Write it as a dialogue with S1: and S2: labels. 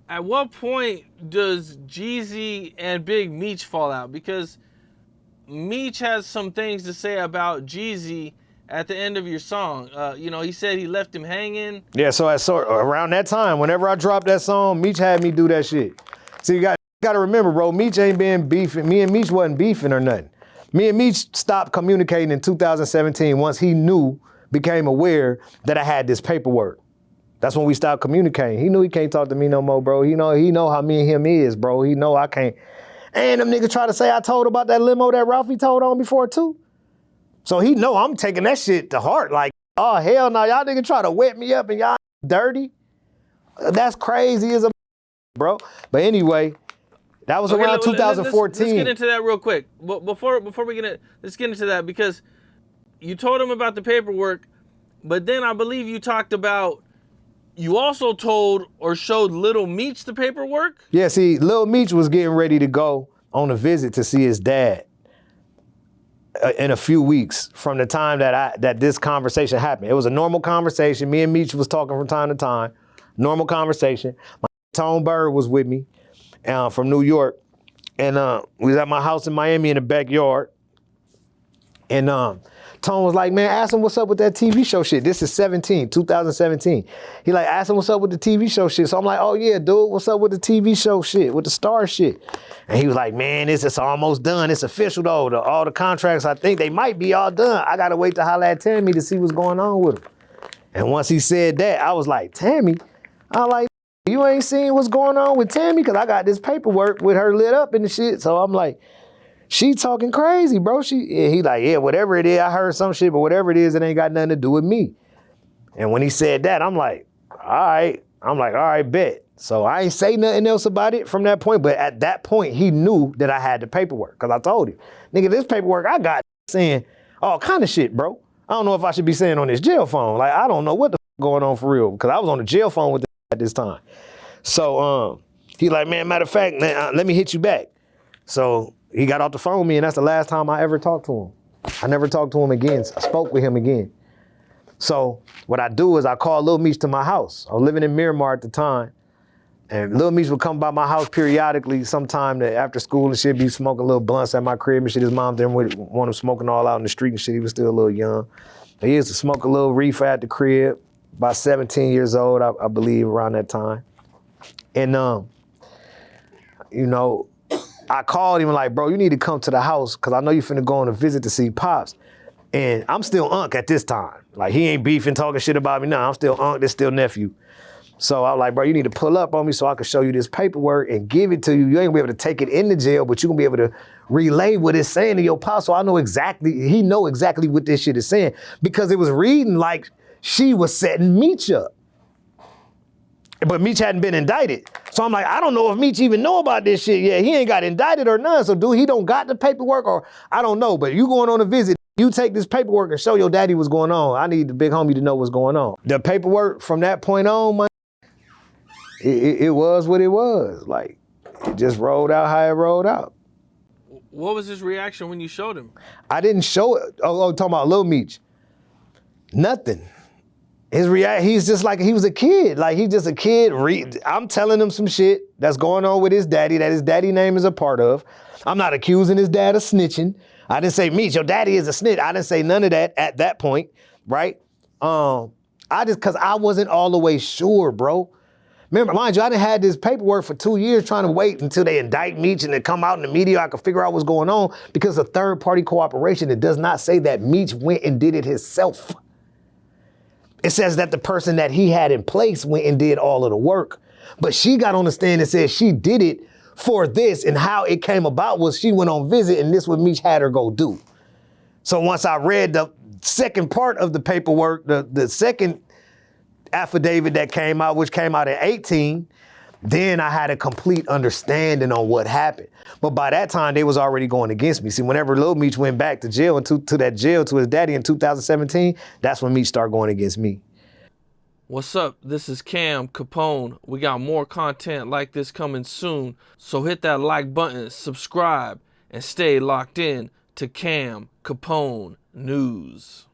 S1: At what point does Jeezy and Big Meech fall out? Because Meech has some things to say about Jeezy at the end of your song. He said he left him hanging.
S2: Yeah, so around that time, whenever I dropped that song, Meech had me do that shit. See, you got to remember, bro, Meech ain't been beefing. Me and Meech wasn't beefing or nothing. Me and Meech stopped communicating in 2017 once he became aware that I had this paperwork. That's when we stopped communicating. He knew he can't talk to me no more, bro. He know how me and him is, bro. He know I can't. And them niggas try to say I told about that limo that Ralphie told on before too. So he know I'm taking that shit to heart. Like, oh, hell no, y'all niggas try to wet me up and y'all dirty. That's crazy as a bro. But anyway, that was around 2014.
S1: Let's get into that real quick. Before we get it, let's get into that because you told him about the paperwork, but then I believe you talked about you also told or showed Little Meech the paperwork?
S2: Yeah, see, Little Meech was getting ready to go on a visit to see his dad in a few weeks from the time that this conversation happened. It was a normal conversation. Me and Meech was talking from time to time. Normal conversation. My Tone Bird was with me from New York. And we was at my house in Miami in the backyard. And Tone was like, man, ask him what's up with that TV show shit. This is 2017. He like, ask him what's up with the TV show shit. So I'm like, oh yeah, dude, what's up with the TV show shit, with the star shit? And he was like, man, it's almost done. It's official though. All the contracts, I think they might be all done. I gotta wait to holler at Tammy to see what's going on with him. And once he said that, I was like, Tammy? I was like, you ain't seen what's going on with Tammy? Cause I got this paperwork with her lit up and the shit. So I'm like, she talking crazy, bro. He like, yeah, whatever it is, I heard some shit, but whatever it is, it ain't got nothing to do with me. And when he said that, I'm like, all right, bet. So I ain't say nothing else about it from that point, but at that point, he knew that I had the paperwork, because I told him, nigga, this paperwork I got saying all kind of shit, bro. I don't know if I should be saying on this jail phone. Like, I don't know what the going on for real, because I was on the jail phone with at this time. So he like, man, matter of fact, let me hit you back. So he got off the phone with me, and that's the last time I ever talked to him. I never talked to him again. I spoke with him again. So what I do is I call Lil Meech to my house. I was living in Miramar at the time. And Lil Meech would come by my house periodically sometime after school and shit, be smoking little blunts at my crib and shit. His mom didn't want him smoking all out in the street and shit. He was still a little young. He used to smoke a little reefer at the crib, about 17 years old, I believe, around that time. And, I called him like, bro, you need to come to the house because I know you finna go on a visit to see Pops. And I'm still Unc at this time. Like, he ain't beefing, talking shit about me. No, I'm still Unc, this still nephew. So I was like, bro, you need to pull up on me so I can show you this paperwork and give it to you. You ain't gonna be able to take it in the jail, but you gonna be able to relay what it's saying to your Pops. So I know exactly, he know exactly what this shit is saying because it was reading like she was setting Meech up. But Meech hadn't been indicted. So I'm like, I don't know if Meech even know about this shit yet. He ain't got indicted or none. So dude, he don't got the paperwork or I don't know, but you going on a visit, you take this paperwork and show your daddy what's going on. I need the big homie to know what's going on. The paperwork from that point on, man, it was what it was. Like, it just rolled out how it rolled out.
S1: What was his reaction when you showed him?
S2: I didn't show it. Oh, talking about Lil Meech. Nothing. He's just like, he was a kid. Like, he's just a kid. I'm telling him some shit that's going on with his daddy that his daddy name is a part of. I'm not accusing his dad of snitching. I didn't say, Meech, your daddy is a snitch. I didn't say none of that at that point, right? Cause I wasn't all the way sure, bro. Remember, mind you, I done had this paperwork for 2 years trying to wait until they indict Meech and it come out in the media. I could figure out what's going on because of third party cooperation. It does not say that Meech went and did it himself. It says that the person that he had in place went and did all of the work. But she got on the stand and said she did it for this, and how it came about was she went on visit and this what Meech had her go do. So once I read the second part of the paperwork, the second affidavit that came out, which came out at 18, then I had a complete understanding on what happened. But by that time, they was already going against me. See, whenever Lil Meech went back to jail, and to that jail to his daddy in 2017, that's when Meech started going against me.
S1: What's up? This is Cam Capone. We got more content like this coming soon. So hit that like button, subscribe, and stay locked in to Cam Capone News.